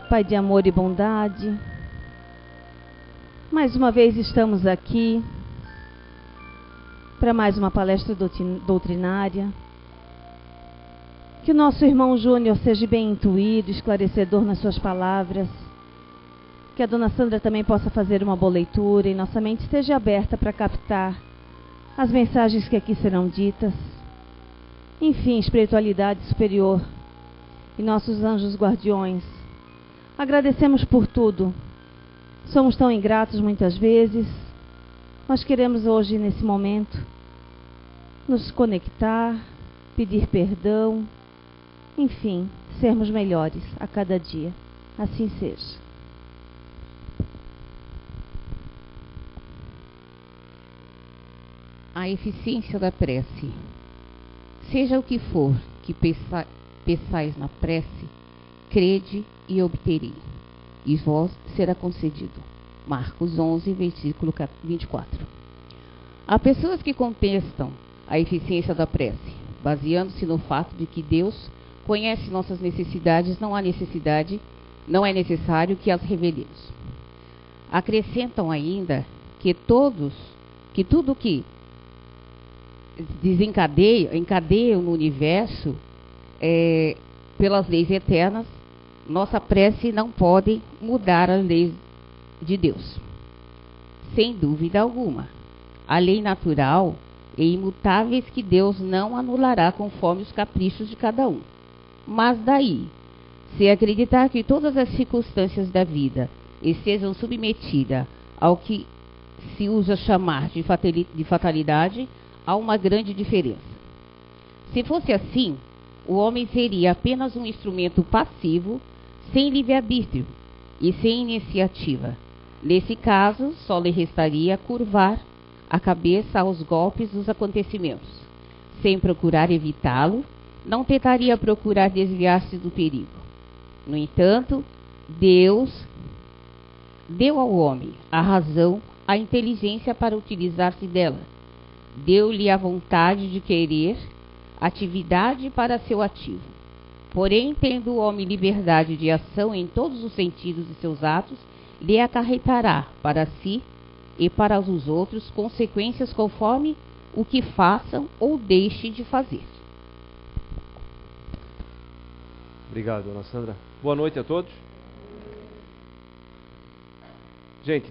Pai de amor e bondade, mais uma vez estamos aqui para mais uma palestra doutrinária. Que o nosso irmão Júnior seja bem intuído, esclarecedor nas suas palavras. Que a dona Sandra também possa fazer uma boa leitura e nossa mente esteja aberta para captar as mensagens que aqui serão ditas. Enfim, espiritualidade superior e nossos anjos guardiões, agradecemos por tudo. Somos tão ingratos muitas vezes. Nós queremos hoje, nesse momento, nos conectar, pedir perdão, enfim, sermos melhores a cada dia. Assim seja. A eficiência da prece. Seja o que for que peçais na prece, crede e obterei, e vós será concedido. Marcos 11, versículo 24. Há pessoas que contestam a eficiência da prece, baseando-se no fato de que Deus conhece nossas necessidades, não é necessário que as revelemos. Acrescentam ainda que tudo que encadeiam no universo pelas leis eternas, nossa prece não pode mudar as leis de Deus. Sem dúvida alguma, a lei natural e imutáveis que Deus não anulará conforme os caprichos de cada um. Mas daí, se acreditar que todas as circunstâncias da vida estejam submetidas ao que se usa chamar de fatalidade, há uma grande diferença. Se fosse assim, o homem seria apenas um instrumento passivo, sem livre-arbítrio e sem iniciativa. Nesse caso, só lhe restaria curvar a cabeça aos golpes dos acontecimentos. Sem procurar evitá-lo, não tentaria procurar desviar-se do perigo. No entanto, Deus deu ao homem a razão, a inteligência para utilizar-se dela. Deu-lhe a vontade de querer, atividade para seu ativo. Porém, tendo o homem liberdade de ação em todos os sentidos de seus atos, lhe acarretará para si e para os outros consequências conforme o que façam ou deixem de fazer. Obrigado, dona Sandra. Boa noite a todos. Gente,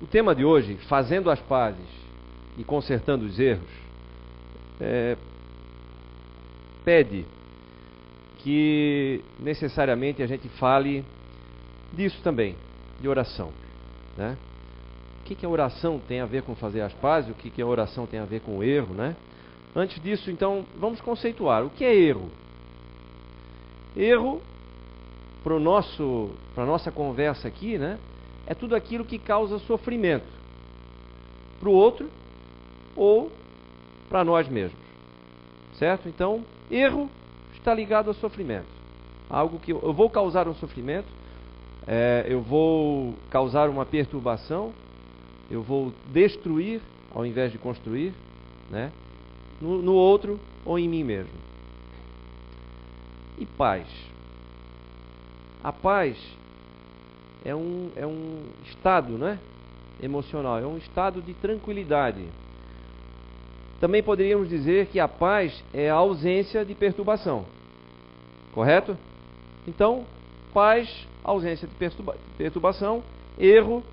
o tema de hoje, fazendo as pazes e consertando os erros, pede que necessariamente a gente fale disso também, de oração, né? O que a oração tem a ver com fazer as pazes, o que a oração tem a ver com o erro, né? Antes disso, então, vamos conceituar. O que é erro? Erro, para a nossa conversa aqui, né? É tudo aquilo que causa sofrimento para o outro ou para nós mesmos, certo? Então, erro está ligado a sofrimento. Algo que eu vou causar um sofrimento, eu vou causar uma perturbação, eu vou destruir ao invés de construir, né? No outro ou em mim mesmo. E paz. A paz é um estado, né, emocional, é um estado de tranquilidade. Também poderíamos dizer que a paz é a ausência de perturbação. Correto? Então, paz, ausência de perturbação, erro,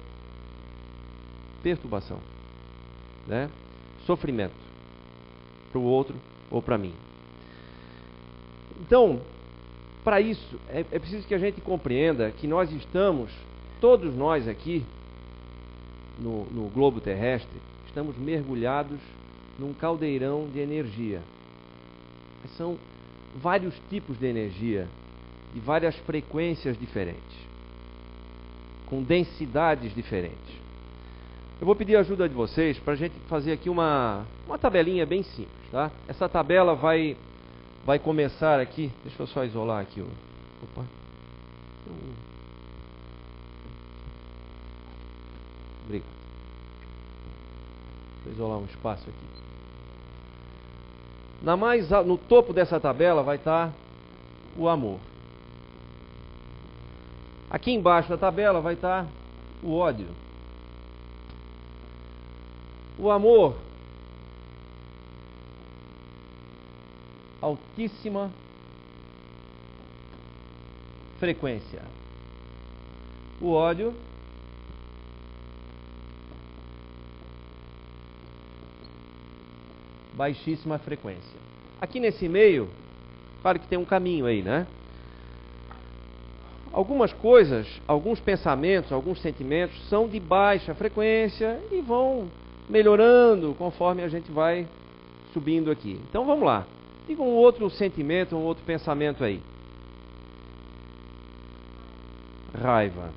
perturbação, né? Sofrimento para o outro ou para mim. Então, para isso, é preciso que a gente compreenda que nós estamos, todos nós aqui, no globo terrestre, estamos mergulhados num caldeirão de energia. São vários tipos de energia, de várias frequências diferentes, com densidades diferentes. Eu vou pedir a ajuda de vocês para a gente fazer aqui uma tabelinha bem simples, tá? Essa tabela vai começar aqui. Deixa eu só isolar aqui. Opa. Obrigado. Vou isolar um espaço aqui. No topo dessa tabela vai estar o amor. Aqui embaixo da tabela vai estar o ódio. O amor, altíssima frequência. O ódio, baixíssima frequência. Aqui nesse meio, claro que tem um caminho aí, né? Algumas coisas, alguns pensamentos, alguns sentimentos são de baixa frequência e vão melhorando conforme a gente vai subindo aqui. Então vamos lá. Diga um outro sentimento, um outro pensamento aí. Raiva.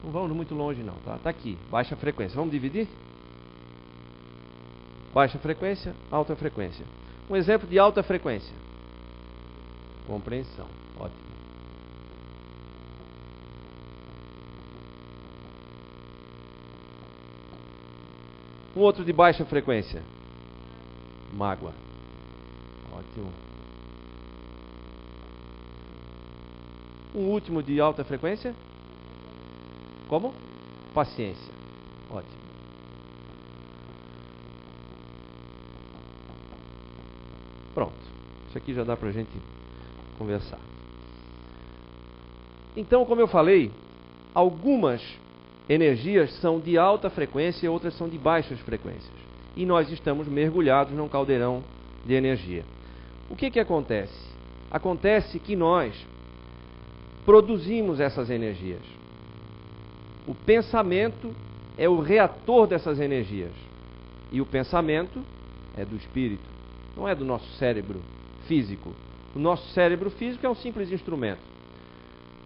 Não vamos muito longe não, tá? Tá aqui, baixa frequência. Vamos dividir? Baixa frequência, alta frequência. Um exemplo de alta frequência. Compreensão. Ótimo. Um outro de baixa frequência. Mágoa. Ótimo. Um último de alta frequência. Como? Paciência. Ótimo. Pronto. Isso aqui já dá pra gente conversar. Então, como eu falei, algumas energias são de alta frequência e outras são de baixas frequências. E nós estamos mergulhados num caldeirão de energia. O que acontece? Acontece que nós produzimos essas energias. O pensamento é o reator dessas energias. E o pensamento é do espírito, não é do nosso cérebro físico. O nosso cérebro físico é um simples instrumento.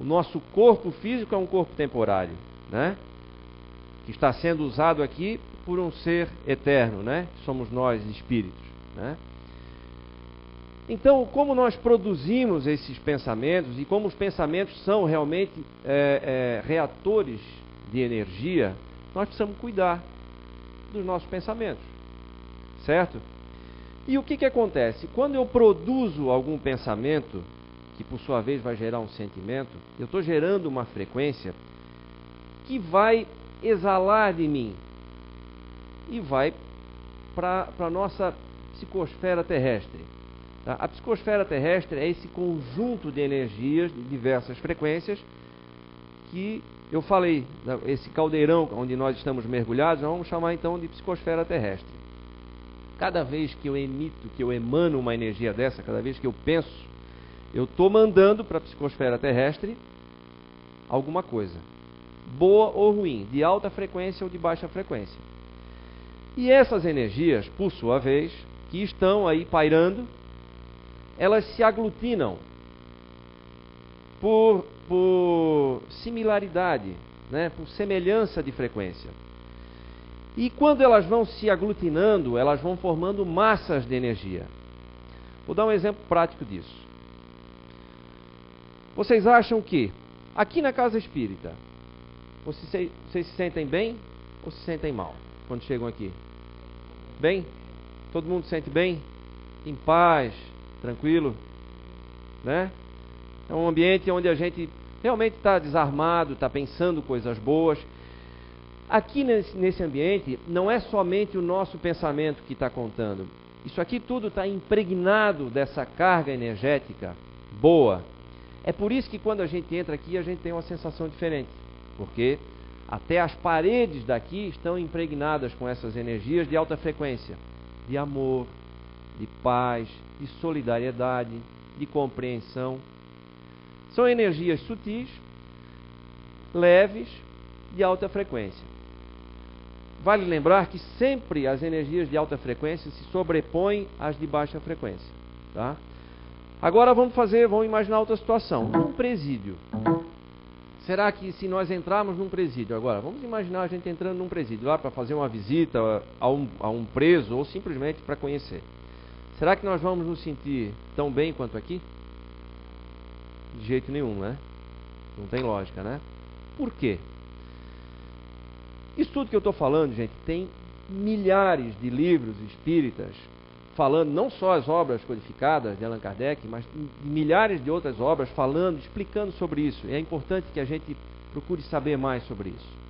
O nosso corpo físico é um corpo temporário, né? Que está sendo usado aqui por um ser eterno, né? Somos nós, espíritos, né? Então, como nós produzimos esses pensamentos e como os pensamentos são realmente reatores de energia, nós precisamos cuidar dos nossos pensamentos, certo? E o que acontece? Quando eu produzo algum pensamento, que por sua vez vai gerar um sentimento, eu estou gerando uma frequência que vai exalar de mim e vai para a nossa psicosfera terrestre. Tá? A psicosfera terrestre é esse conjunto de energias de diversas frequências que eu falei, esse caldeirão onde nós estamos mergulhados, nós vamos chamar então de psicosfera terrestre. Cada vez que eu emito, que eu emano uma energia dessa, cada vez que eu penso, eu estou mandando para a psicosfera terrestre alguma coisa, boa ou ruim, de alta frequência ou de baixa frequência. E essas energias, por sua vez, que estão aí pairando, elas se aglutinam por similaridade, né, por semelhança de frequência. E quando elas vão se aglutinando, elas vão formando massas de energia. Vou dar um exemplo prático disso. Vocês acham que, aqui na casa espírita, vocês se sentem bem ou se sentem mal quando chegam aqui? Bem? Todo mundo se sente bem? Em paz? Tranquilo? Né? É um ambiente onde a gente realmente está desarmado, está pensando coisas boas. Aqui nesse ambiente, não é somente o nosso pensamento que está contando. Isso aqui tudo está impregnado dessa carga energética boa. É por isso que quando a gente entra aqui, a gente tem uma sensação diferente. Porque até as paredes daqui estão impregnadas com essas energias de alta frequência. De amor, de paz, de solidariedade, de compreensão. São energias sutis, leves, de alta frequência. Vale lembrar que sempre as energias de alta frequência se sobrepõem às de baixa frequência. Tá? Agora vamos imaginar outra situação. Um presídio. Será que se nós entrarmos num presídio agora, vamos imaginar a gente entrando num presídio lá para fazer uma visita a um preso ou simplesmente para conhecer. Será que nós vamos nos sentir tão bem quanto aqui? De jeito nenhum, né? Não tem lógica, né? Por quê? Isso tudo que eu estou falando, gente, tem milhares de livros espíritas falando, não só as obras codificadas de Allan Kardec, mas milhares de outras obras falando, explicando sobre isso. E é importante que a gente procure saber mais sobre isso.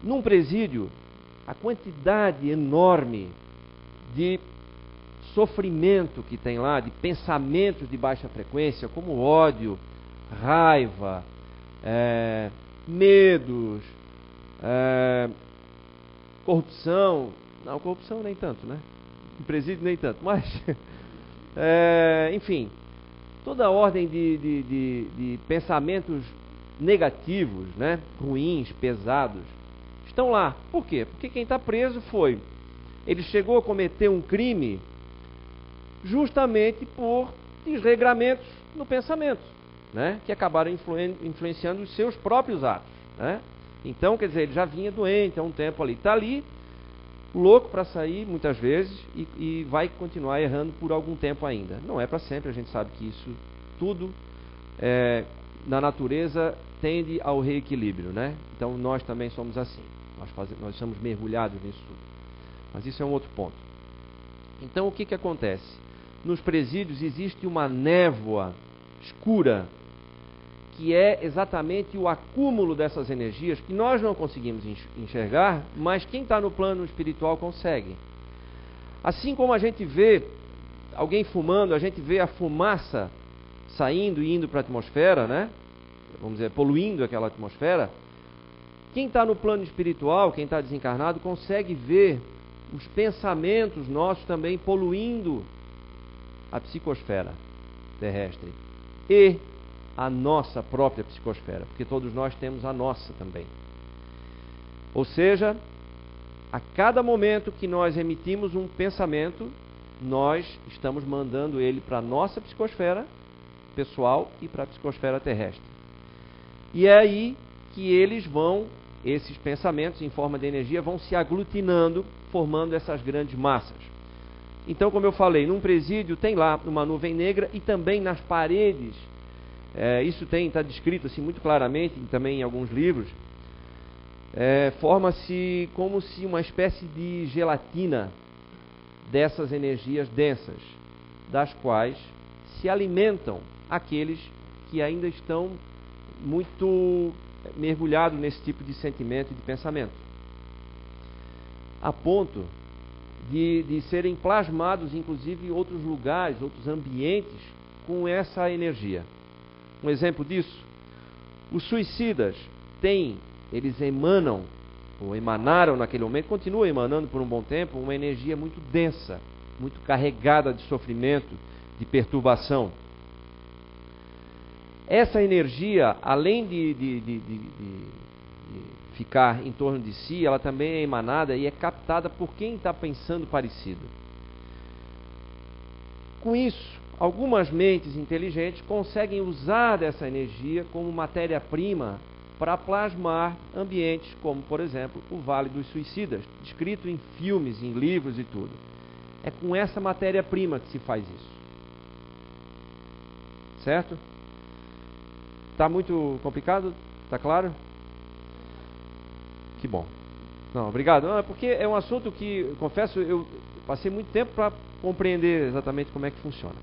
Num presídio, a quantidade enorme de sofrimento que tem lá, de pensamentos de baixa frequência, como ódio, raiva, medos, corrupção. Não, corrupção nem tanto, né? Em presídio nem tanto, mas enfim, toda a ordem de pensamentos negativos, né? Ruins, pesados, estão lá. Por quê? Porque quem está preso ele chegou a cometer um crime justamente por desregramentos no pensamento, né? Que acabaram influenciando os seus próprios atos, né? Então, quer dizer, ele já vinha doente há um tempo ali, está ali louco para sair muitas vezes e vai continuar errando por algum tempo ainda. Não é para sempre, a gente sabe que isso tudo na natureza tende ao reequilíbrio, né? Então nós também somos assim, nós somos mergulhados nisso tudo. Mas isso é um outro ponto. Então o que acontece? Nos presídios existe uma névoa escura, que é exatamente o acúmulo dessas energias que nós não conseguimos enxergar, mas quem está no plano espiritual consegue. Assim como a gente vê alguém fumando, a gente vê a fumaça saindo e indo para a atmosfera, né? Vamos dizer, poluindo aquela atmosfera. Quem está no plano espiritual, quem está desencarnado, consegue ver os pensamentos nossos também poluindo a psicosfera terrestre e a nossa própria psicosfera, porque todos nós temos a nossa também. Ou seja, a cada momento que nós emitimos um pensamento, nós estamos mandando ele para a nossa psicosfera pessoal e para a psicosfera terrestre. E é aí que esses pensamentos em forma de energia vão se aglutinando, formando essas grandes massas. Então, como eu falei, num presídio tem lá uma nuvem negra e também nas paredes, isso está descrito assim muito claramente também em alguns livros, forma-se como se uma espécie de gelatina dessas energias densas, das quais se alimentam aqueles que ainda estão muito mergulhados nesse tipo de sentimento e de pensamento, a ponto de serem plasmados, inclusive, outros lugares, outros ambientes com essa energia. Um exemplo disso, os suicidas eles emanam, ou emanaram naquele momento, continuam emanando por um bom tempo, uma energia muito densa, muito carregada de sofrimento, de perturbação. Essa energia, além de ficar em torno de si, ela também é emanada e é captada por quem está pensando parecido. Com isso, algumas mentes inteligentes conseguem usar dessa energia como matéria-prima para plasmar ambientes como, por exemplo, o Vale dos Suicidas, descrito em filmes, em livros e tudo. É com essa matéria-prima que se faz isso. Certo? Está muito complicado? Está claro? Que bom. Não, obrigado. Não, é porque é um assunto que, confesso, eu passei muito tempo para compreender exatamente como é que funciona.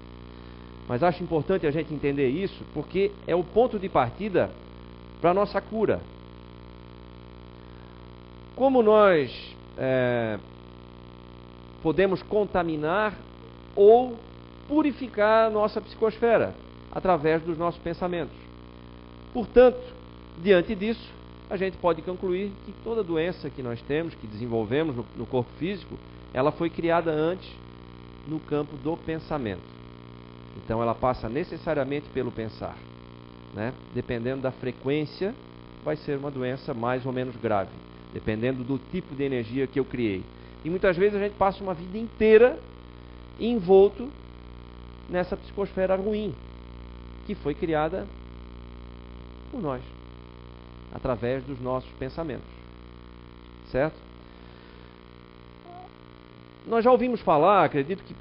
Mas acho importante a gente entender isso, porque é o ponto de partida para a nossa cura. Como nós podemos contaminar ou purificar a nossa psicosfera através dos nossos pensamentos. Portanto, diante disso, a gente pode concluir que toda doença que nós temos, que desenvolvemos no corpo físico, ela foi criada antes no campo do pensamento. Então ela passa necessariamente pelo pensar, né? Dependendo da frequência, vai ser uma doença mais ou menos grave, dependendo do tipo de energia que eu criei. E muitas vezes a gente passa uma vida inteira envolto nessa psicosfera ruim, que foi criada por nós, através dos nossos pensamentos. Certo? Nós já ouvimos falar, acredito que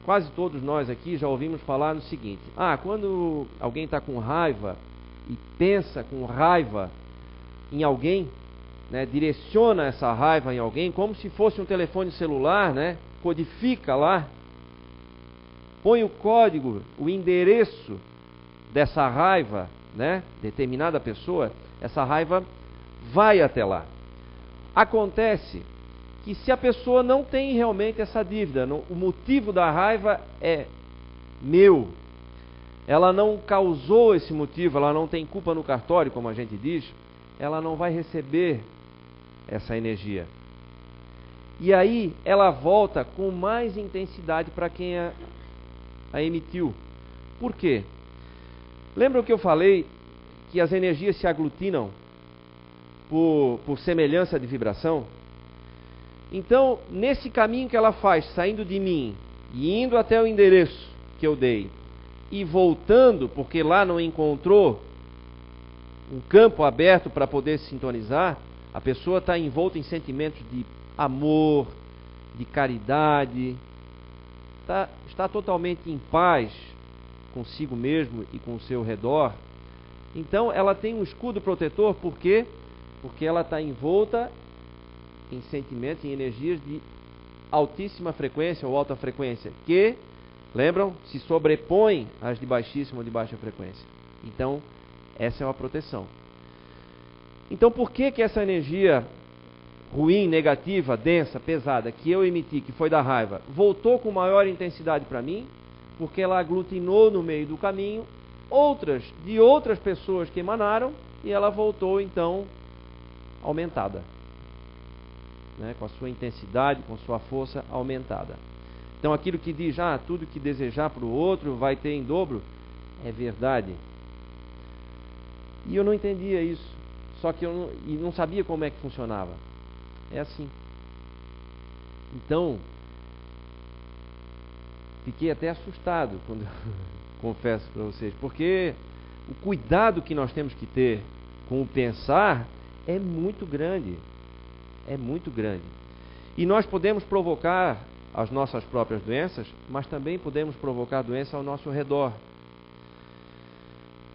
quase todos nós aqui já ouvimos falar no seguinte: quando alguém está com raiva e pensa com raiva em alguém, né, direciona essa raiva em alguém, como se fosse um telefone celular, né, codifica lá, põe o código, o endereço dessa raiva, né? Determinada pessoa, essa raiva vai até lá. Acontece que se a pessoa não tem realmente essa dívida, o motivo da raiva é meu, ela não causou esse motivo, ela não tem culpa no cartório, como a gente diz, ela não vai receber essa energia. E aí ela volta com mais intensidade para quem a emitiu. Por quê? Lembra o que eu falei, que as energias se aglutinam por semelhança de vibração? Então, nesse caminho que ela faz, saindo de mim e indo até o endereço que eu dei, e voltando, porque lá não encontrou um campo aberto para poder se sintonizar, a pessoa está envolta em sentimentos de amor, de caridade, está totalmente em paz consigo mesmo e com o seu redor. Então ela tem um escudo protetor, por quê? Porque ela está envolta em sentimentos, em energias de altíssima frequência ou alta frequência, que, lembram, se sobrepõem às de baixíssima ou de baixa frequência. Então, essa é uma proteção. Então, por que essa energia ruim, negativa, densa, pesada, que eu emiti, que foi da raiva, voltou com maior intensidade para mim? Porque ela aglutinou no meio do caminho de outras pessoas que emanaram, e ela voltou, então, aumentada, né? Com a sua intensidade, com sua força aumentada. Então, aquilo que diz, tudo que desejar para o outro vai ter em dobro, é verdade. E eu não entendia isso, só que eu não sabia como é que funcionava. É assim. Então, fiquei até assustado quando confesso para vocês, porque o cuidado que nós temos que ter com o pensar é muito grande. É muito grande. E nós podemos provocar as nossas próprias doenças, mas também podemos provocar doença ao nosso redor.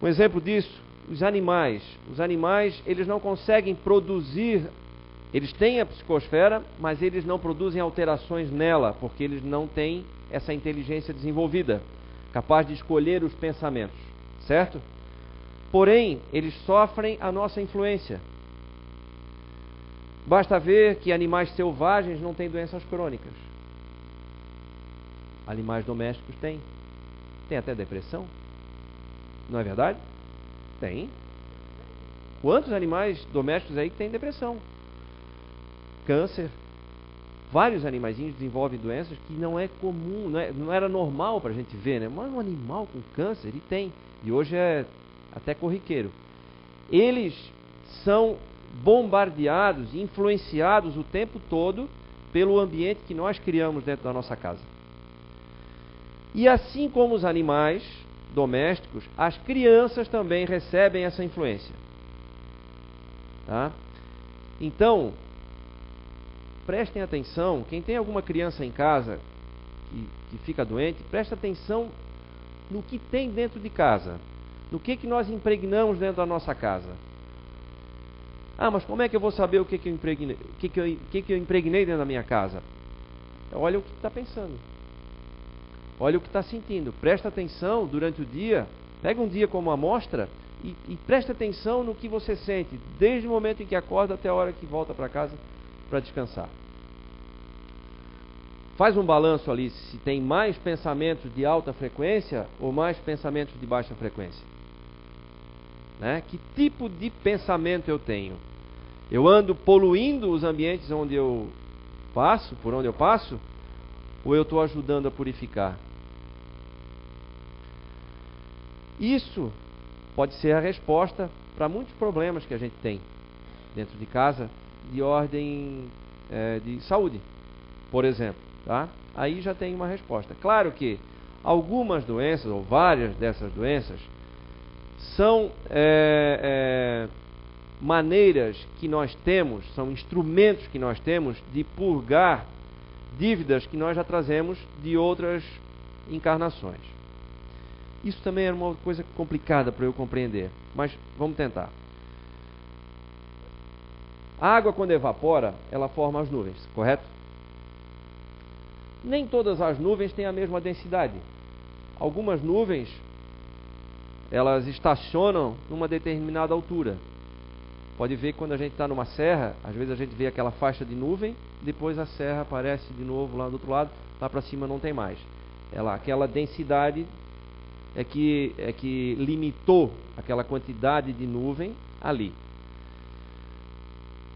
Um exemplo disso, os animais. Os animais, eles não conseguem produzir, eles têm a psicosfera, mas eles não produzem alterações nela, porque eles não têm essa inteligência desenvolvida, capaz de escolher os pensamentos, certo? Porém, eles sofrem a nossa influência. Basta ver que animais selvagens não têm doenças crônicas. Animais domésticos têm. Tem até depressão. Não é verdade? Tem. Quantos animais domésticos aí que têm depressão? Câncer. Vários animaizinhos desenvolvem doenças que não é comum, não era normal para a gente ver, né? Mas um animal com câncer, ele tem. E hoje é até corriqueiro. Eles são bombardeados, influenciados o tempo todo pelo ambiente que nós criamos dentro da nossa casa. E assim como os animais domésticos, as crianças também recebem essa influência. Tá? Então, prestem atenção, quem tem alguma criança em casa que fica doente, presta atenção no que tem dentro de casa, no que nós impregnamos dentro da nossa casa. Mas como é que eu vou saber o que eu impregnei, o que eu impregnei dentro da minha casa? Olha o que está pensando. Olha o que está sentindo. Presta atenção durante o dia. Pega um dia como amostra e presta atenção no que você sente, desde o momento em que acorda até a hora que volta para casa para descansar. Faz um balanço ali se tem mais pensamentos de alta frequência ou mais pensamentos de baixa frequência. Né? Que tipo de pensamento eu tenho? Eu ando poluindo os ambientes onde eu passo, por onde eu passo, ou eu estou ajudando a purificar? Isso pode ser a resposta para muitos problemas que a gente tem dentro de casa, de ordem de saúde, por exemplo. Tá? Aí já tem uma resposta. Claro que algumas doenças, ou várias dessas doenças, são maneiras que nós temos, são instrumentos que nós temos de purgar dívidas que nós já trazemos de outras encarnações. Isso também era uma coisa complicada para eu compreender, mas vamos tentar. A água, quando evapora, ela forma as nuvens, correto? nem todas as nuvens têm a mesma densidade. Algumas nuvens, elas estacionam numa determinada altura. Pode ver que quando a gente está numa serra, às vezes a gente vê aquela faixa de nuvem, depois a serra aparece de novo lá do outro lado, lá para cima não tem mais. Aquela densidade é que limitou aquela quantidade de nuvem ali.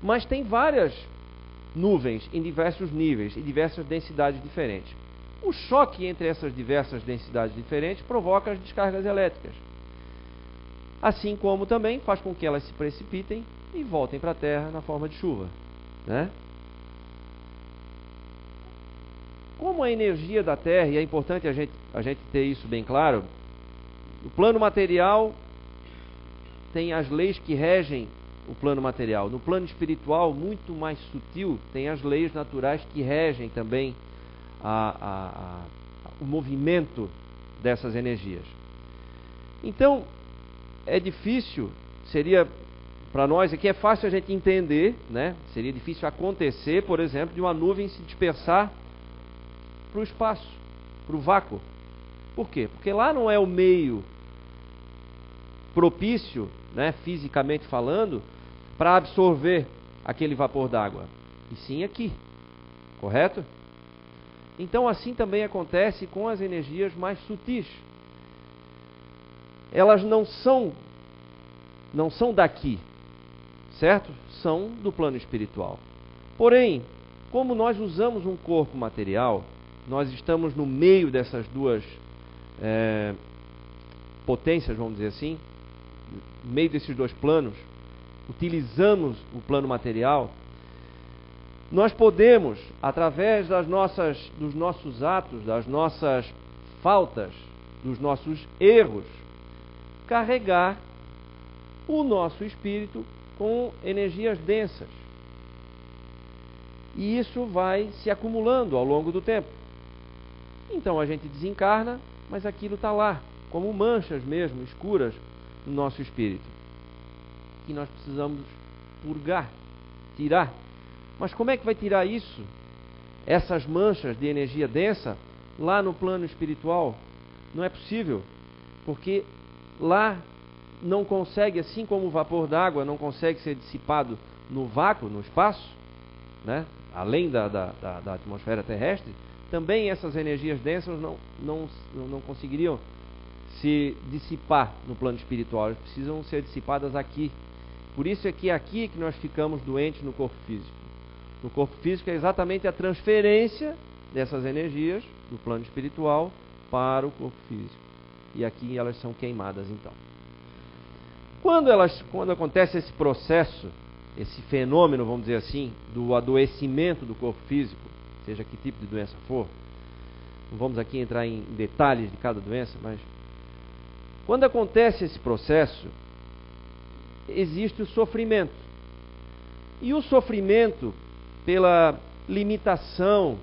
Mas tem várias nuvens em diversos níveis e diversas densidades diferentes. O choque entre essas diversas densidades diferentes provoca as descargas elétricas. Assim como também faz com que elas se precipitem e voltem para a Terra na forma de chuva, né? Como a energia da Terra, e é importante a gente ter isso bem claro, o plano material tem as leis que regem o plano material. No plano espiritual, muito mais sutil, tem as leis naturais que regem também o movimento dessas energias. Então, é difícil, seria para nós aqui é fácil a gente entender, né? Seria difícil acontecer, por exemplo, de uma nuvem se dispersar para o espaço, para o vácuo. Por quê? Porque lá não é o meio propício, né, fisicamente falando, para absorver aquele vapor d'água, e sim aqui, correto? Então assim também acontece com as energias mais sutis. Elas não são daqui, certo? São do plano espiritual. Porém, como nós usamos um corpo material, nós estamos no meio dessas duas potências, vamos dizer assim, no meio desses dois planos, utilizamos o plano material, nós podemos, através dos nossos atos, das nossas faltas, dos nossos erros, carregar o nosso espírito com energias densas. E isso vai se acumulando ao longo do tempo. Então a gente desencarna, mas aquilo está lá, como manchas mesmo, escuras, no nosso espírito, que nós precisamos purgar, tirar. Mas como é que vai tirar isso, essas manchas de energia densa, lá no plano espiritual? Não é possível, porque lá não consegue, assim como o vapor d'água não consegue ser dissipado no vácuo, no espaço, né? Além da atmosfera terrestre, também essas energias densas não conseguiriam se dissipar no plano espiritual, elas precisam ser dissipadas aqui. Por isso é que aqui que nós ficamos doentes no corpo físico. No corpo físico é exatamente a transferência dessas energias do plano espiritual para o corpo físico. E aqui elas são queimadas então. Quando acontece esse processo, esse fenômeno, vamos dizer assim, do adoecimento do corpo físico, seja que tipo de doença for, não vamos aqui entrar em detalhes de cada doença, mas quando acontece esse processo, existe o sofrimento. E o sofrimento, pela limitação,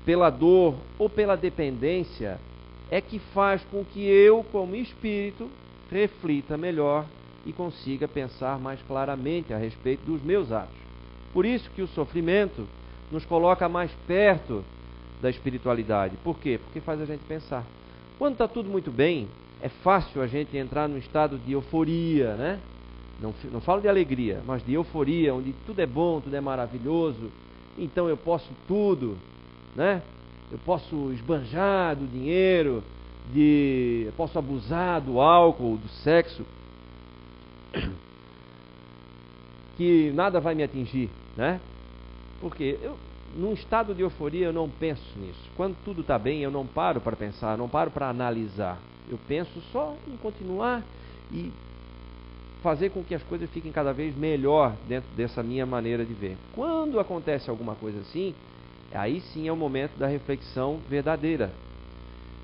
pela dor ou pela dependência, é que faz com que eu, como espírito, reflita melhor e consiga pensar mais claramente a respeito dos meus atos. Por isso que o sofrimento nos coloca mais perto da espiritualidade. Por quê? Porque faz a gente pensar. Quando está tudo muito bem, é fácil a gente entrar num estado de euforia, né? Não falo de alegria, mas de euforia, onde tudo é bom, tudo é maravilhoso, então eu posso tudo, né? Eu posso esbanjar do dinheiro, eu posso abusar do álcool, do sexo, que nada vai me atingir, né? Porque num estado de euforia eu não penso nisso. Quando tudo está bem, eu não paro para pensar, não paro para analisar. Eu penso só em continuar e fazer com que as coisas fiquem cada vez melhor dentro dessa minha maneira de ver. Quando acontece alguma coisa assim, aí sim é o momento da reflexão verdadeira.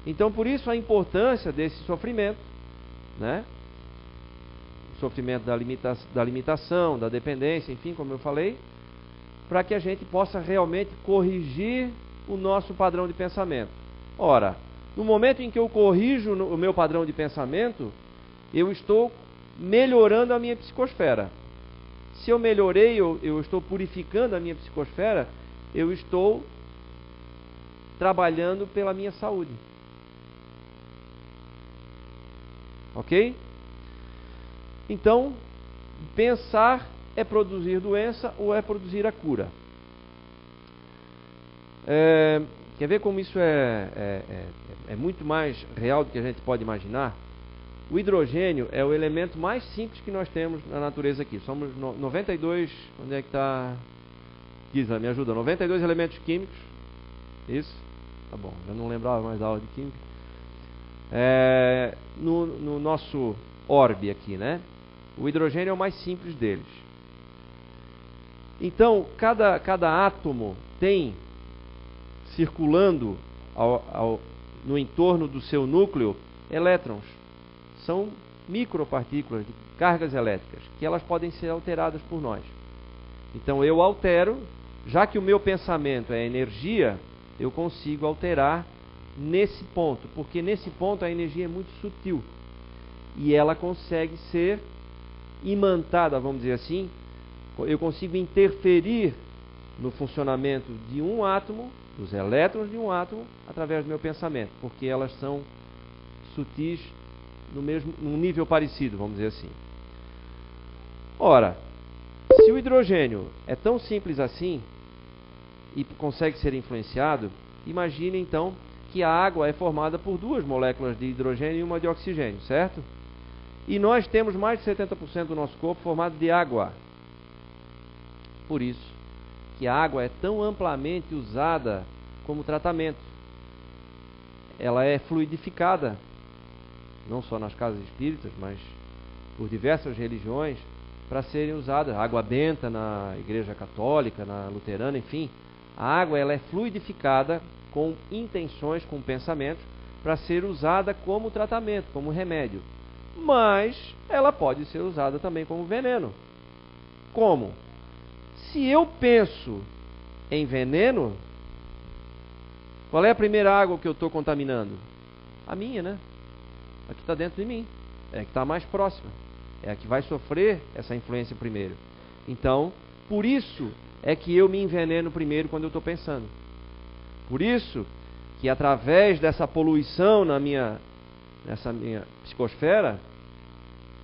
Então, por isso a importância desse sofrimento, né? O sofrimento da limitação, da dependência, enfim, como eu falei, para que a gente possa realmente corrigir o nosso padrão de pensamento. Ora, no momento em que eu corrijo o meu padrão de pensamento, eu estou melhorando a minha psicosfera. Se eu melhorei, eu estou purificando a minha psicosfera, eu estou trabalhando pela minha saúde. Ok? Então, pensar é produzir doença ou é produzir a cura. Quer ver como isso é muito mais real do que a gente pode imaginar? O hidrogênio é o elemento mais simples que nós temos na natureza aqui. Somos 92, onde é que está? Gisela, me ajuda. 92 elementos químicos. Isso? Tá bom, eu não lembrava mais da aula de química. No nosso orbe aqui, né? O hidrogênio é o mais simples deles. Então, cada átomo tem, circulando no entorno do seu núcleo, elétrons. São micropartículas de cargas elétricas, que elas podem ser alteradas por nós. Então eu altero, já que o meu pensamento é energia, eu consigo alterar nesse ponto, porque nesse ponto a energia é muito sutil. E ela consegue ser imantada, vamos dizer assim. Eu consigo interferir no funcionamento de um átomo, dos elétrons de um átomo, através do meu pensamento, porque elas são sutis num nível parecido, vamos dizer assim. Ora, se o hidrogênio é tão simples assim e consegue ser influenciado, imagine então que a água é formada por duas moléculas de hidrogênio e uma de oxigênio, certo? E nós temos mais de 70% do nosso corpo formado de água. Por isso que a água é tão amplamente usada como tratamento. Ela é fluidificada, não só nas casas espíritas, mas por diversas religiões, para serem usadas. Água benta na Igreja Católica, na Luterana, enfim. A água ela é fluidificada com intenções, com pensamentos, para ser usada como tratamento, como remédio. Mas ela pode ser usada também como veneno. Como? Se eu penso em veneno, qual é a primeira água que eu estou contaminando? A minha, né? A que está dentro de mim. É a que está mais próxima. É a que vai sofrer essa influência primeiro. Então, por isso é que eu me enveneno primeiro quando eu estou pensando. Por isso que através dessa poluição nessa minha psicosfera,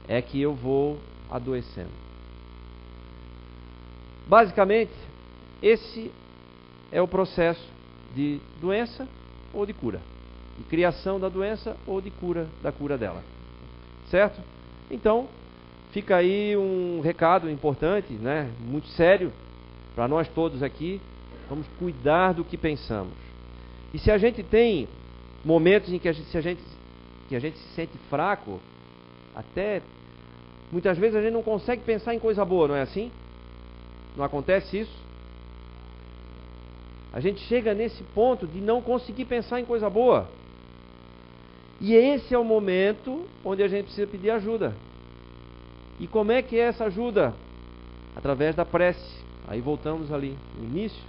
é que eu vou adoecendo. Basicamente, esse é o processo de doença ou de cura. De criação da doença ou de cura da cura dela. Certo? Então, fica aí um recado importante, né? Muito sério para nós todos aqui. Vamos cuidar do que pensamos. E se a gente tem momentos em que a gente se sente fraco, até muitas vezes a gente não consegue pensar em coisa boa, não é assim? Não acontece isso? A gente chega nesse ponto de não conseguir pensar em coisa boa. E esse é o momento onde a gente precisa pedir ajuda. E como é que é essa ajuda? Através da prece. Aí voltamos ali no início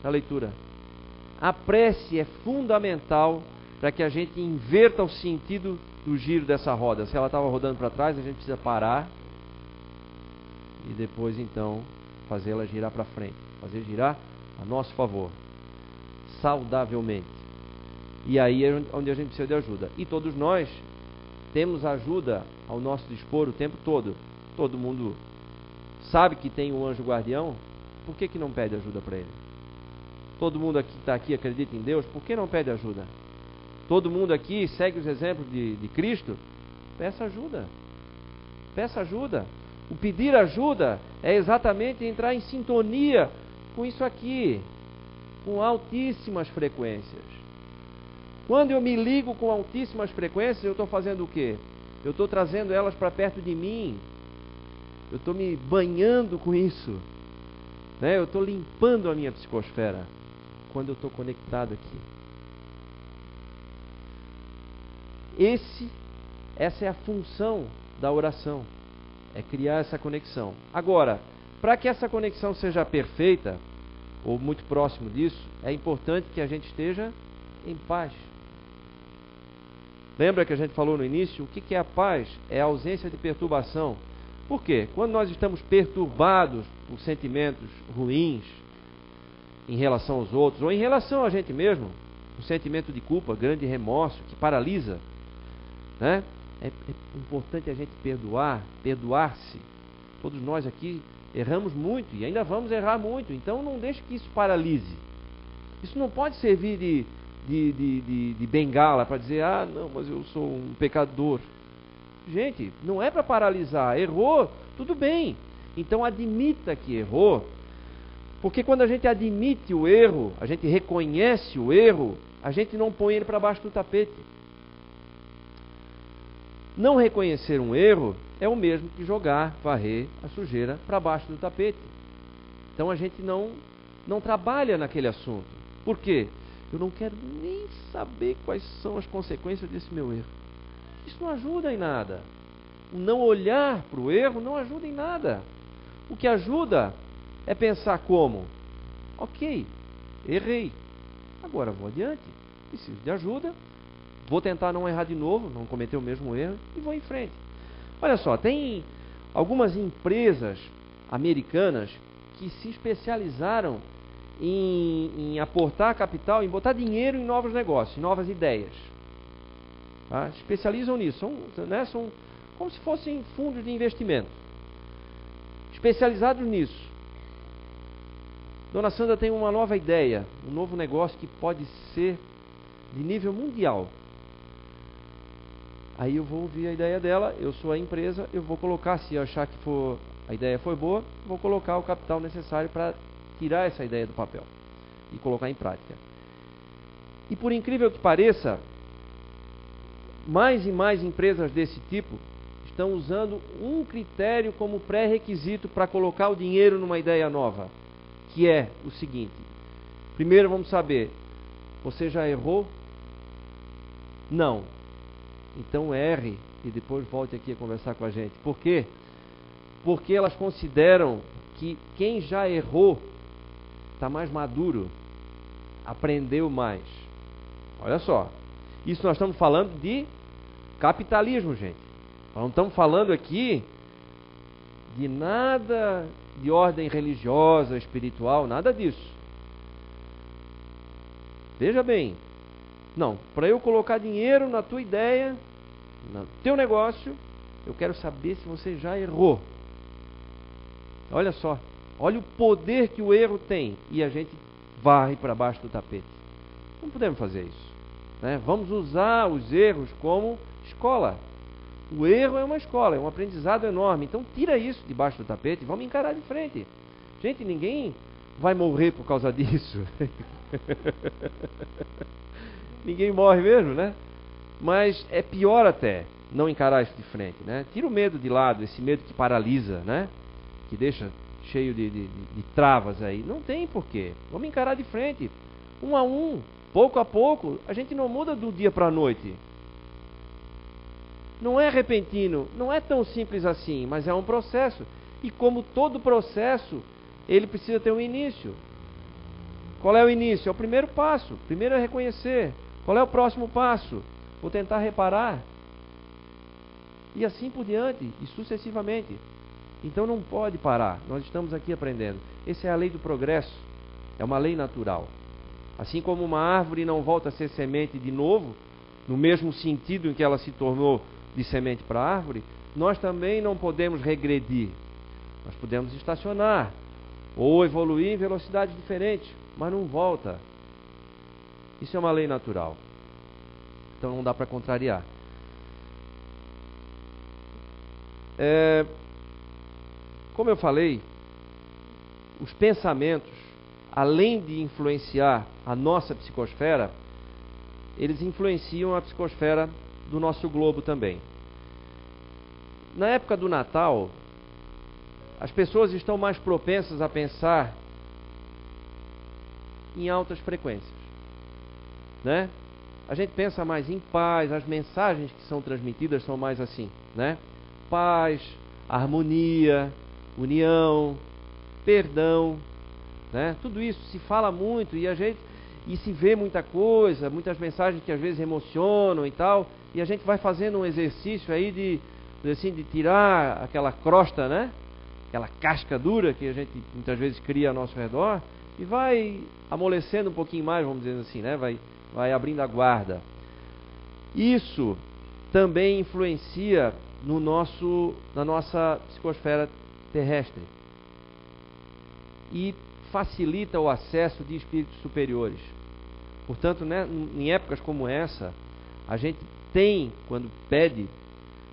da leitura. A prece é fundamental para que a gente inverta o sentido do giro dessa roda. Se ela estava rodando para trás, a gente precisa parar e depois então fazê-la girar para frente, fazer girar a nosso favor, saudavelmente. E aí é onde a gente precisa de ajuda. E todos nós temos ajuda ao nosso dispor o tempo todo. Todo mundo sabe que tem um anjo guardião, por que não pede ajuda para ele? Todo mundo aqui que está aqui acredita em Deus, por que não pede ajuda? Todo mundo aqui segue os exemplos de Cristo, peça ajuda. Peça ajuda. O pedir ajuda é exatamente entrar em sintonia com isso aqui, com altíssimas frequências. Quando eu me ligo com altíssimas frequências, eu estou fazendo o quê? Eu estou trazendo elas para perto de mim. Eu estou me banhando com isso. Né? Eu estou limpando a minha psicosfera quando eu estou conectado aqui. Essa é a função da oração. É criar essa conexão. Agora, para que essa conexão seja perfeita, ou muito próximo disso, é importante que a gente esteja em paz. Lembra que a gente falou no início? O que é a paz? É a ausência de perturbação. Por quê? Quando nós estamos perturbados por sentimentos ruins, em relação aos outros, ou em relação a gente mesmo, um sentimento de culpa, grande remorso, que paralisa, né? É importante a gente perdoar-se. Todos nós aqui erramos muito e ainda vamos errar muito, então não deixe que isso paralise. Isso não pode servir de bengala para dizer, ah, não, mas eu sou um pecador. Gente, não é para paralisar. Errou, tudo bem. Então admita que errou, porque quando a gente admite o erro, a gente reconhece o erro, a gente não põe ele para baixo do tapete. Não reconhecer um erro é o mesmo que jogar, varrer a sujeira para baixo do tapete. Então a gente não trabalha naquele assunto. Por quê? Eu não quero nem saber quais são as consequências desse meu erro. Isso não ajuda em nada. O não olhar para o erro não ajuda em nada. O que ajuda é pensar como? Ok, errei. Agora vou adiante. Preciso de ajuda. Vou tentar não errar de novo, não cometer o mesmo erro e vou em frente. Olha só, tem algumas empresas americanas que se especializaram em aportar capital, em botar dinheiro em novos negócios, em novas ideias. Tá? Especializam nisso. São como se fossem fundos de investimento. Especializados nisso. Dona Sandra tem uma nova ideia, um novo negócio que pode ser de nível mundial. Aí eu vou ouvir a ideia dela, eu sou a empresa, eu vou colocar, se eu achar que a ideia foi boa, vou colocar o capital necessário para tirar essa ideia do papel e colocar em prática. E por incrível que pareça, mais e mais empresas desse tipo estão usando um critério como pré-requisito para colocar o dinheiro numa ideia nova, que é o seguinte: primeiro vamos saber, você já errou? Não. Então erre e depois volte aqui a conversar com a gente. Por quê? Porque elas consideram que quem já errou está mais maduro, aprendeu mais. Olha só, isso nós estamos falando de capitalismo, gente. Nós não estamos falando aqui de nada de ordem religiosa, espiritual, nada disso. Veja bem, não, para eu colocar dinheiro na tua ideia, no teu negócio, eu quero saber se você já errou. Olha só, olha o poder que o erro tem e a gente varre para baixo do tapete. Não podemos fazer isso, né? Vamos usar os erros como escola. O erro é uma escola, é um aprendizado enorme. Então tira isso debaixo do tapete e vamos encarar de frente. Gente, ninguém vai morrer por causa disso. Ninguém morre mesmo, né? Mas é pior até não encarar isso de frente, né? Tira o medo de lado, esse medo que paralisa, né? Que deixa cheio de travas aí. Não tem porquê. Vamos encarar de frente, um a um, pouco a pouco. A gente não muda do dia para a noite. Não é repentino, não é tão simples assim, mas é um processo. E como todo processo, ele precisa ter um início. Qual é o início? É o primeiro passo. Primeiro é reconhecer. Qual é o próximo passo? Vou tentar reparar. E assim por diante, e sucessivamente. Então não pode parar. Nós estamos aqui aprendendo. Essa é a lei do progresso. É uma lei natural. Assim como uma árvore não volta a ser semente de novo, no mesmo sentido em que ela se tornou de semente para árvore, nós também não podemos regredir. Nós podemos estacionar ou evoluir em velocidade diferente, mas não volta. Isso é uma lei natural. Então não dá para contrariar. Como eu falei, os pensamentos, além de influenciar a nossa psicosfera, eles influenciam a psicosfera do nosso globo também. Na época do Natal, as pessoas estão mais propensas a pensar em altas frequências, né? A gente pensa mais em paz, as mensagens que são transmitidas são mais assim, né? Paz, harmonia, união, perdão, né? Tudo isso se fala muito e se vê muita coisa, muitas mensagens que às vezes emocionam e tal, e a gente vai fazendo um exercício aí de tirar aquela crosta, né? Aquela casca dura que a gente muitas vezes cria ao nosso redor, e vai amolecendo um pouquinho mais, vamos dizer assim, né? Vai abrindo a guarda. Isso também influencia na nossa psicosfera terrestre e facilita o acesso de espíritos superiores. Portanto, né, em épocas como essa, a gente tem, quando pede,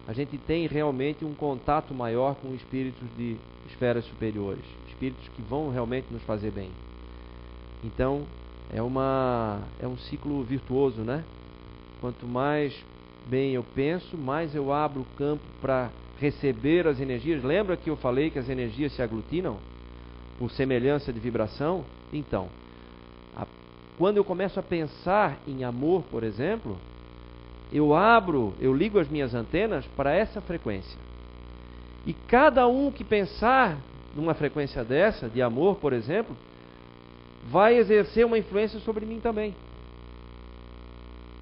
a gente tem realmente um contato maior com espíritos de esferas superiores, espíritos que vão realmente nos fazer bem. Então, é um ciclo virtuoso, né? Quanto mais bem eu penso, mais eu abro o campo para receber as energias. Lembra que eu falei que as energias se aglutinam por semelhança de vibração? Então, quando eu começo a pensar em amor, por exemplo, eu ligo as minhas antenas para essa frequência. E cada um que pensar numa frequência dessa, de amor, por exemplo, vai exercer uma influência sobre mim também.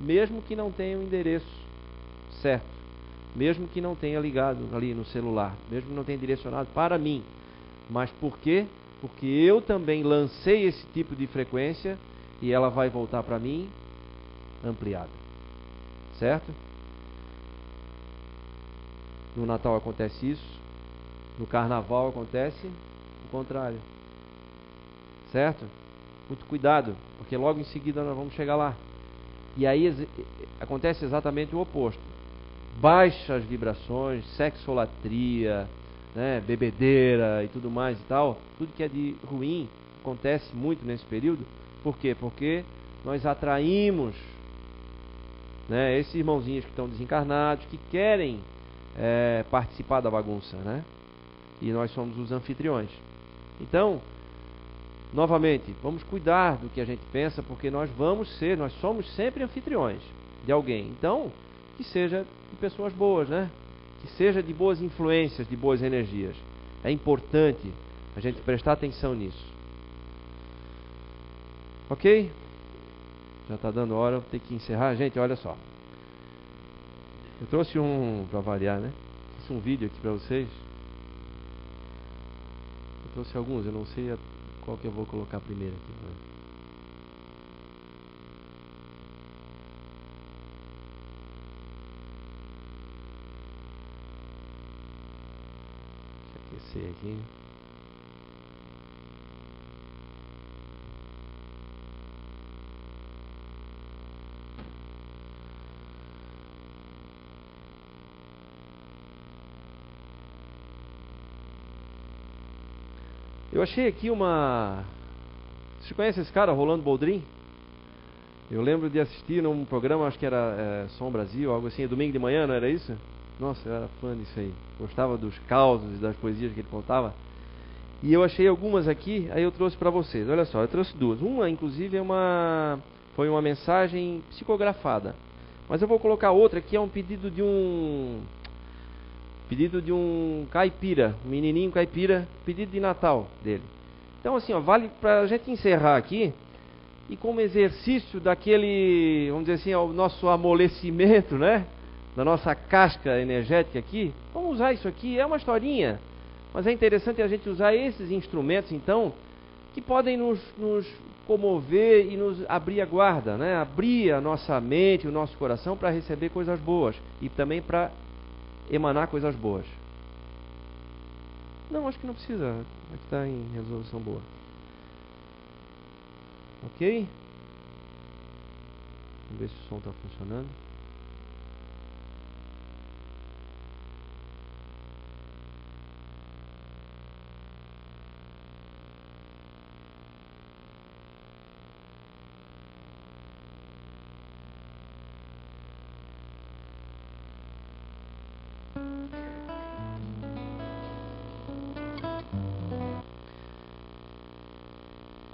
Mesmo que não tenha o endereço certo, mesmo que não tenha ligado ali no celular, mesmo que não tenha direcionado para mim. Mas por quê? Porque eu também lancei esse tipo de frequência e ela vai voltar para mim ampliada. Certo? No Natal acontece isso, no Carnaval acontece o contrário. Certo? Muito cuidado, porque logo em seguida nós vamos chegar lá. E aí acontece exatamente o oposto. Baixas vibrações, sexolatria, né, bebedeira e tudo mais e tal, tudo que é de ruim acontece muito nesse período. Por quê? Porque nós atraímos, né, esses irmãozinhos que estão desencarnados, que querem participar da bagunça, né? E nós somos os anfitriões. Então, novamente, vamos cuidar do que a gente pensa, porque nós somos sempre anfitriões de alguém. Então, que seja de pessoas boas, né? Que seja de boas influências, de boas energias. É importante a gente prestar atenção nisso. Ok? Já está dando hora, vou ter que encerrar. Gente, olha só. Eu trouxe para variar, né? Trouxe um vídeo aqui para vocês. Eu trouxe alguns, eu não sei qual que eu vou colocar primeiro aqui. Deixa eu aquecer aqui. Eu achei aqui Você conhece esse cara, Rolando Boldrin? Eu lembro de assistir num programa, acho que era Som Brasil, algo assim, domingo de manhã, não era isso? Nossa, eu era fã disso aí. Gostava dos causos e das poesias que ele contava. E eu achei algumas aqui, aí eu trouxe para vocês. Olha só, eu trouxe duas. Uma, inclusive, foi uma mensagem psicografada. Mas eu vou colocar outra que é um pedido de um caipira, um menininho caipira, pedido de Natal dele. Então assim, vale para a gente encerrar aqui, e como exercício daquele, vamos dizer assim, o nosso amolecimento, né, da nossa casca energética aqui, vamos usar isso aqui, é uma historinha, mas é interessante a gente usar esses instrumentos, então, que podem nos comover e nos abrir a guarda, né, abrir a nossa mente, o nosso coração para receber coisas boas, e também para emanar coisas boas. Não, acho que não precisa. Aqui está em resolução boa. Ok? Vamos ver se o som está funcionando.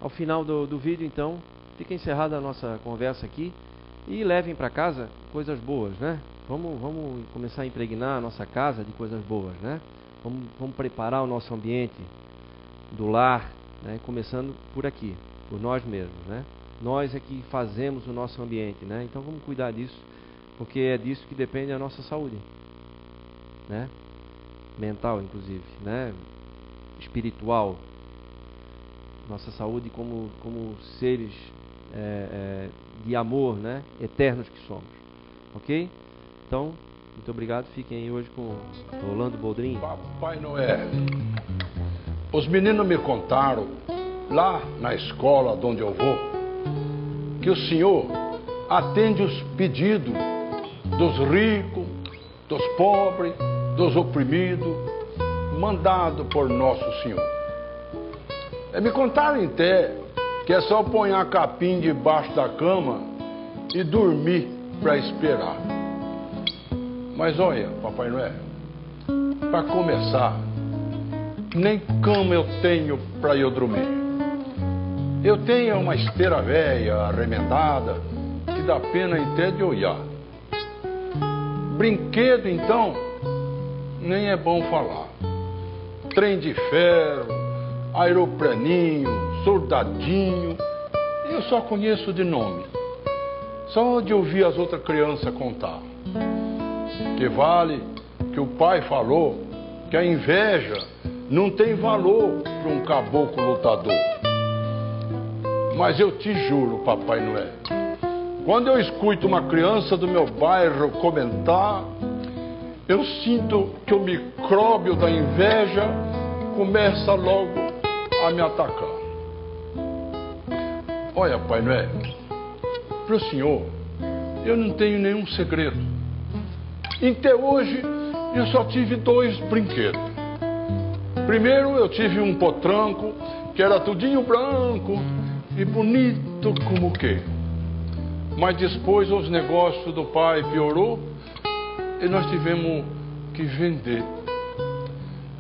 Ao final do vídeo, então, fica encerrada a nossa conversa aqui e levem para casa coisas boas, né? Vamos começar a impregnar a nossa casa de coisas boas, né? Vamos preparar o nosso ambiente do lar, né? Começando por aqui, por nós mesmos, né? Nós é que fazemos o nosso ambiente, né? Então vamos cuidar disso, porque é disso que depende a nossa saúde, né? Mental, inclusive, né? Espiritual. nossa saúde como seres de amor, né? Eternos que somos. Ok? Então, muito obrigado. Fiquem aí hoje com Rolando Boldrin. Papai Noel, os meninos me contaram, lá na escola onde eu vou, que o senhor atende os pedidos dos ricos, dos pobres, dos oprimidos, mandado por Nosso Senhor. Me contaram até que é só pôr a capim debaixo da cama e dormir para esperar. Mas olha, Papai Noel, para começar, nem cama eu tenho para eu dormir. Eu tenho uma esteira velha, arremendada, que dá pena até de olhar. Brinquedo, então, nem é bom falar. Trem de ferro, aeroplaninho, soldadinho, eu só conheço de nome. Só de ouvir as outras crianças contar. Que vale que o pai falou que a inveja não tem valor para um caboclo lutador. Mas eu te juro, Papai Noel, quando eu escuto uma criança do meu bairro comentar, eu sinto que o micróbio da inveja começa logo a me atacar. Olha, Pai Noel, para o senhor, eu não tenho nenhum segredo. Até hoje, eu só tive 2 brinquedos. Primeiro, eu tive um potranco, que era tudinho branco e bonito como o quê. Mas depois os negócios do pai piorou e nós tivemos que vender.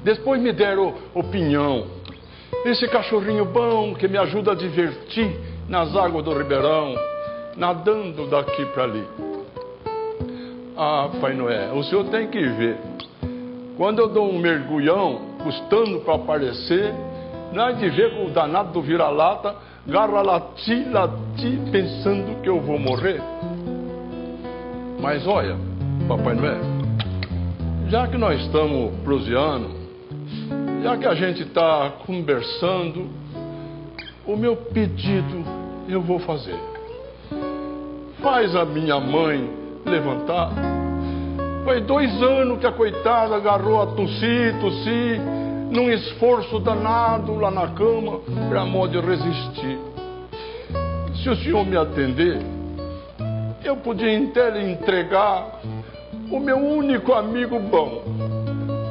Depois me deram o pinhão, esse cachorrinho bom que me ajuda a divertir nas águas do Ribeirão, nadando daqui para ali. Ah, Pai Noel, o senhor tem que ver. Quando eu dou um mergulhão, custando para aparecer, nós de ver com o danado do vira-lata, garra lati, pensando que eu vou morrer. Mas olha, Papai Noel, já que nós estamos proseando, já que a gente está conversando, o meu pedido eu vou fazer. Faz a minha mãe levantar. Faz 2 anos que a coitada agarrou a tossir, num esforço danado lá na cama, para modo de resistir. Se o senhor me atender, eu podia até lhe entregar o meu único amigo bom,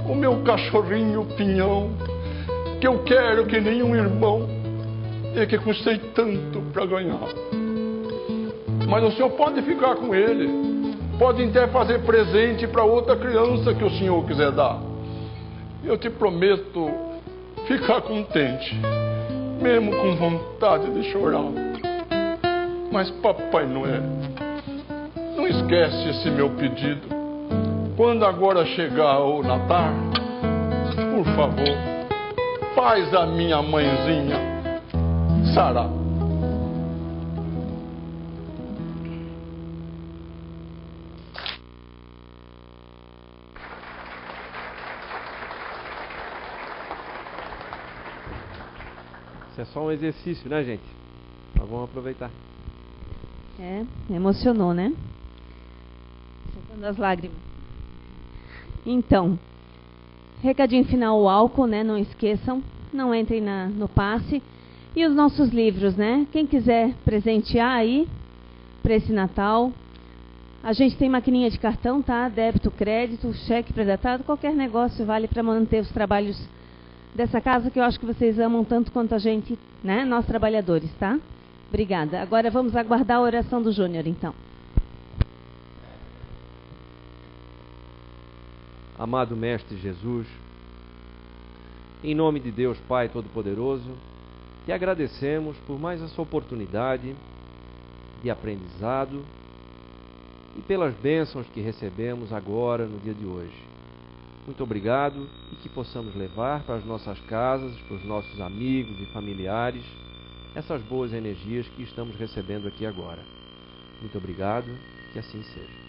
o meu cachorrinho pinhão, que eu quero que nenhum irmão, e que custei tanto para ganhar. Mas o senhor pode ficar com ele, pode até fazer presente para outra criança que o senhor quiser dar. Eu te prometo ficar contente, mesmo com vontade de chorar. Mas Papai Noel, não esquece esse meu pedido. Quando agora chegar o Natal, por favor, faz a minha mãezinha sarar. Isso é só um exercício, né, gente? Mas vamos aproveitar. Emocionou, né? Soltando as lágrimas. Então, recadinho final, o álcool, né? Não esqueçam, não entrem no passe. E os nossos livros, né? Quem quiser presentear aí para esse Natal, a gente tem maquininha de cartão, tá? Débito, crédito, cheque pré-datado, qualquer negócio vale para manter os trabalhos dessa casa que eu acho que vocês amam tanto quanto a gente, né? Nós trabalhadores, tá? Obrigada. Agora vamos aguardar a oração do Júnior, então. Amado Mestre Jesus, em nome de Deus Pai Todo-Poderoso, te agradecemos por mais essa oportunidade de aprendizado e pelas bênçãos que recebemos agora no dia de hoje. Muito obrigado e que possamos levar para as nossas casas, para os nossos amigos e familiares, essas boas energias que estamos recebendo aqui agora. Muito obrigado, que assim seja.